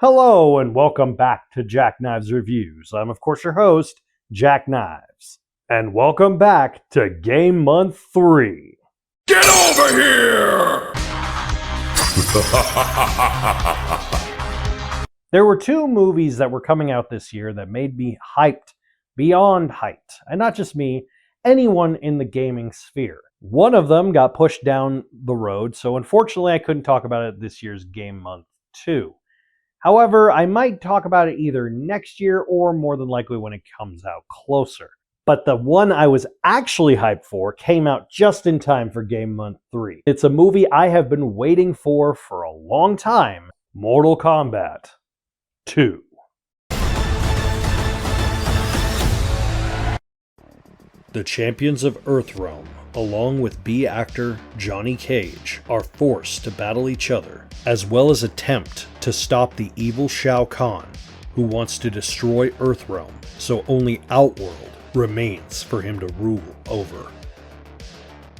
Hello and welcome back to Jack Knives Reviews. I'm of course your host, Jack Knives. And welcome back to Game Month 3. Get over here! There were two movies that were coming out this year that made me hyped beyond hyped. And not just me, anyone in the gaming sphere. One of them got pushed down the road, so unfortunately I couldn't talk about it this year's Game Month 2. However, I might talk about it either next year or more than likely when it comes out closer. But the one I was actually hyped for came out just in time for Game Month 3. It's a movie I have been waiting for a long time, Mortal Kombat 2. The champions of Earthrealm, along with B actor Johnny Cage, are forced to battle each other, as well as attempt to stop the evil Shao Kahn, who wants to destroy Earthrealm, so only Outworld remains for him to rule over.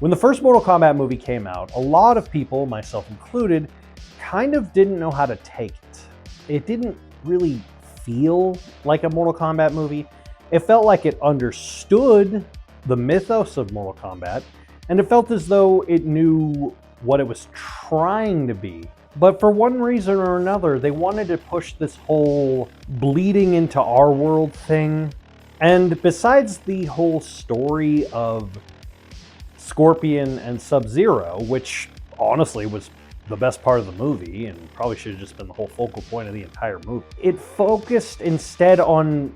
When the first Mortal Kombat movie came out, a lot of people, myself included, kind of didn't know how to take it. It didn't really feel like a Mortal Kombat movie. It felt like it understood the mythos of Mortal Kombat, and it felt as though it knew what it was trying to be. But for one reason or another, they wanted to push this whole bleeding into our world thing. And besides the whole story of Scorpion and Sub-Zero, which honestly was the best part of the movie and probably should have just been the whole focal point of the entire movie, it focused instead on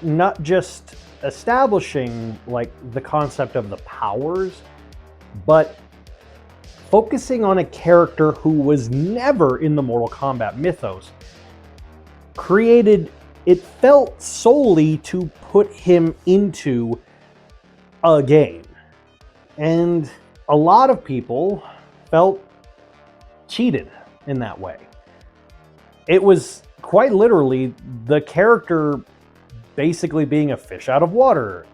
not just establishing like the concept of the powers, but focusing on a character who was never in the Mortal Kombat mythos, created, it felt solely to put him into a game. And a lot of people felt cheated in that way. It was quite literally the character basically being a fish out of water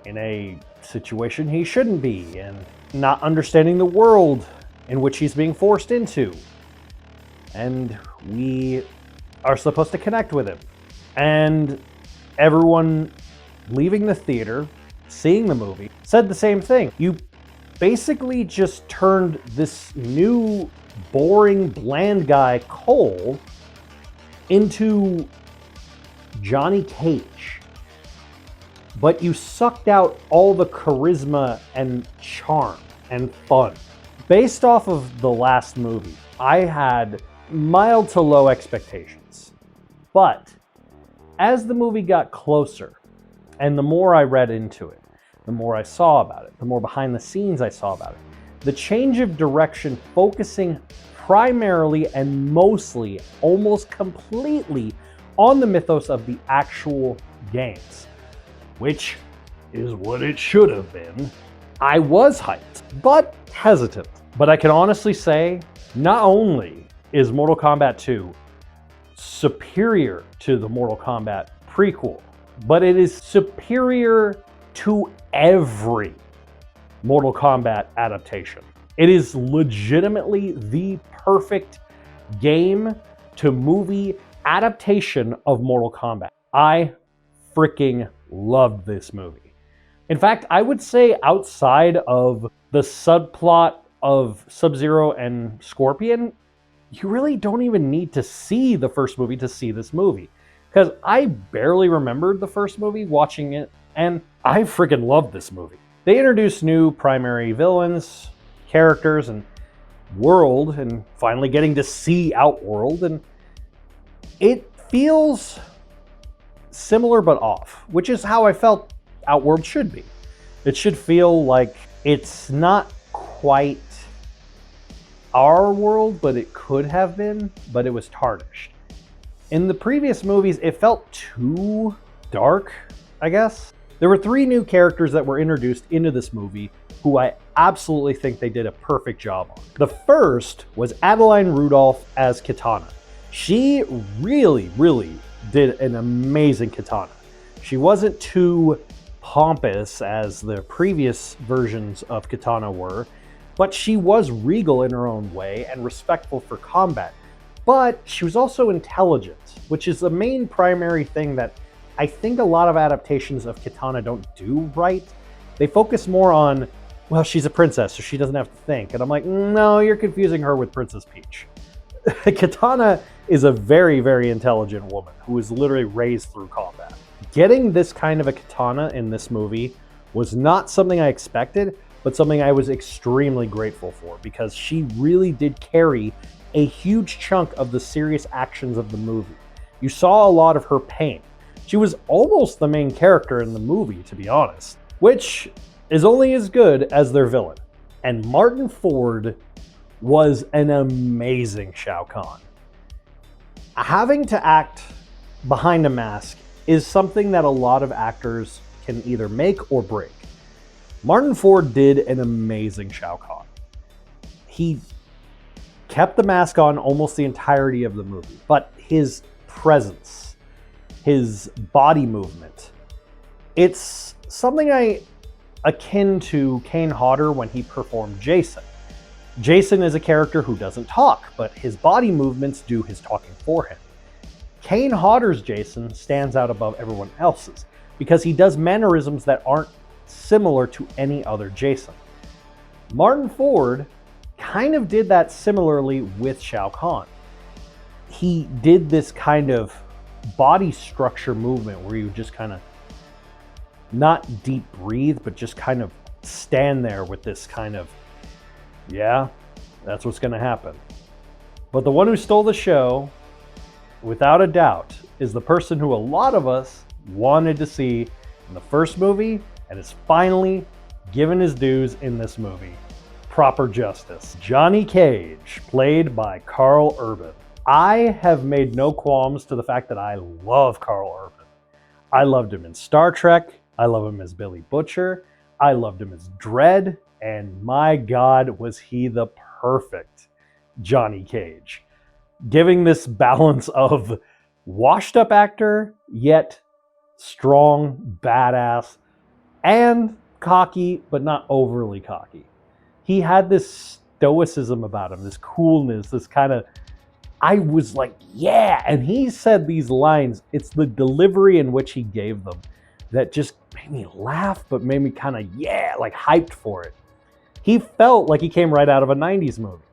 in a situation he shouldn't be, and not understanding the world in which he's being forced into. And we are supposed to connect with him. And everyone leaving the theater, seeing the movie, said the same thing. You basically just turned this new, boring, bland guy, Cole, into Johnny Cage, but you sucked out all the charisma and charm and fun. Based off of the last movie, I had mild to low expectations, but as the movie got closer and the more I read into it, the more I saw about it, the more behind the scenes I saw about it, the change of direction focusing primarily and mostly, almost completely, on the mythos of the actual games, which is what it should have been, I was hyped, but hesitant. But I can honestly say, not only is Mortal Kombat 2 superior to the Mortal Kombat prequel, but it is superior to every Mortal Kombat adaptation. It is legitimately the perfect game to movie adaptation of Mortal Kombat. I freaking loved this movie. In fact, I would say outside of the subplot of Sub-Zero and Scorpion, you really don't even need to see the first movie to see this movie. Because I barely remembered the first movie watching it, and I freaking loved this movie. They introduced new primary villains, characters, and world, and finally getting to see Outworld, and it feels similar but off, which is how I felt Outworld should be. It should feel like it's not quite our world, but it could have been, but it was tarnished. In the previous movies, it felt too dark, I guess. There were 3 new characters that were introduced into this movie who I absolutely think they did a perfect job on. The first was Adeline Rudolph as Kitana. She really did an amazing Kitana. She wasn't too pompous as the previous versions of Kitana were, but she was regal in her own way and respectful for combat. but she was also intelligent, which is the main primary thing that I think a lot of adaptations of Kitana don't do right. They focus more on, well, she's a princess, so she doesn't have to think. And I'm like, no, you're confusing her with Princess Peach. Kitana is a very, very intelligent woman who was literally raised through combat. Getting this kind of a Kitana in this movie was not something I expected, but something I was extremely grateful for, because she really did carry a huge chunk of the serious actions of the movie. You saw a lot of her pain. She was almost the main character in the movie, to be honest, which is only as good as their villain. And Martin Ford was an amazing Shao Kahn. Having to act behind a mask is something that a lot of actors can either make or break. Martin Ford did an amazing Shao Kahn. He kept the mask on almost the entirety of the movie, but his presence, his body movement, it's something I akin to Kane Hodder when he performed Jason. Jason is a character who doesn't talk, but his body movements do his talking for him. Kane Hodder's Jason stands out above everyone else's because he does mannerisms that aren't similar to any other Jason. Martin Ford kind of did that similarly with Shao Kahn. He did this kind of body structure movement where you just kind of not deep breathe, but just kind of stand there with this kind of, yeah, that's what's going to happen. But the one who stole the show, without a doubt, is the person who a lot of us wanted to see in the first movie and is finally given his dues in this movie. Proper justice. Johnny Cage, played by Karl Urban. I have made no qualms to the fact that I love Karl Urban. I loved him in Star Trek. I love him as Billy Butcher. I loved him as Dredd. And my God, was he the perfect Johnny Cage. Giving this balance of washed up actor, yet strong, badass, and cocky, but not overly cocky. He had this stoicism about him, this coolness, this kind of, I was like, yeah. And he said these lines, it's the delivery in which he gave them that just made me laugh, but made me kind of, yeah, like hyped for it. He felt like he came right out of a 90s movie.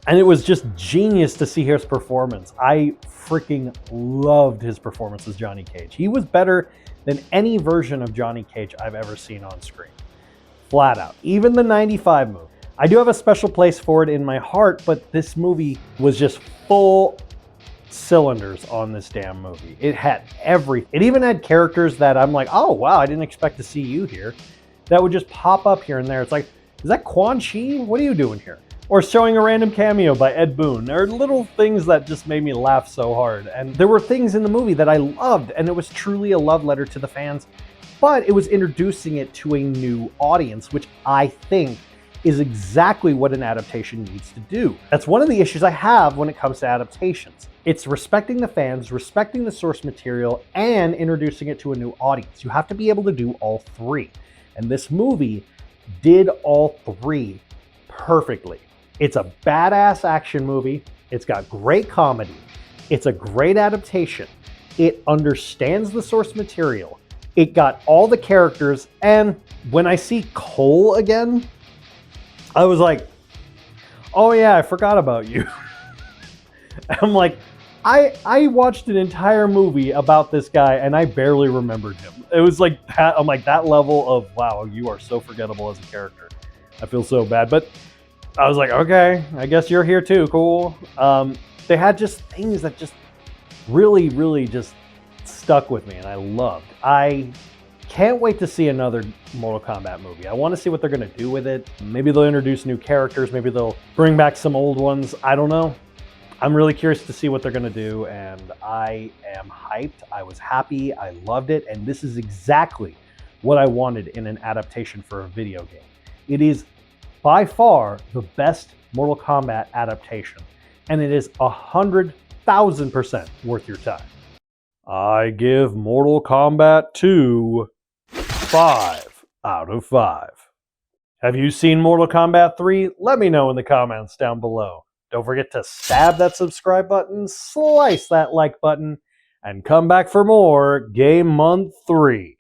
And it was just genius to see his performance. I freaking loved his performance as Johnny Cage. He was better than any version of Johnny Cage I've ever seen on screen. Flat out. Even the 95 movie. I do have a special place for it in my heart, but this movie was just full cylinders on this damn movie. It had everything. It even had characters that I'm like, oh wow, I didn't expect to see you here. That would just pop up here and there. It's like, is that Quan Chi? What are you doing here? Or showing a random cameo by Ed Boon. There are little things that just made me laugh so hard. And there were things in the movie that I loved, and it was truly a love letter to the fans, but it was introducing it to a new audience, which I think is exactly what an adaptation needs to do. That's one of the issues I have when it comes to adaptations. It's respecting the fans, respecting the source material, and introducing it to a new audience. You have to be able to do all three. And this movie did all three perfectly. It's a badass action movie. It's got great comedy. It's a great adaptation. It understands the source material. It got all the characters. And when I see Cole again, I was like, oh yeah, I forgot about you. I'm like, I watched an entire movie about this guy and I barely remembered him. It was like that. I'm like, that level of, wow, you are so forgettable as a character. I feel so bad. But I was like, okay, I guess you're here too. Cool. They had just things that just really, really just stuck with me and I loved. I can't wait to see another Mortal Kombat movie. I want to see what they're going to do with it. Maybe they'll introduce new characters. Maybe they'll bring back some old ones. I don't know. I'm really curious to see what they're going to do, and I am hyped. I was happy. I loved it, and this is exactly what I wanted in an adaptation for a video game. It is by far the best Mortal Kombat adaptation, and it is 100,000% worth your time. I give Mortal Kombat 2 5 out of 5. Have you seen Mortal Kombat 3? Let me know in the comments down below. Don't forget to stab that subscribe button, slice that like button, and come back for more Game Month 3.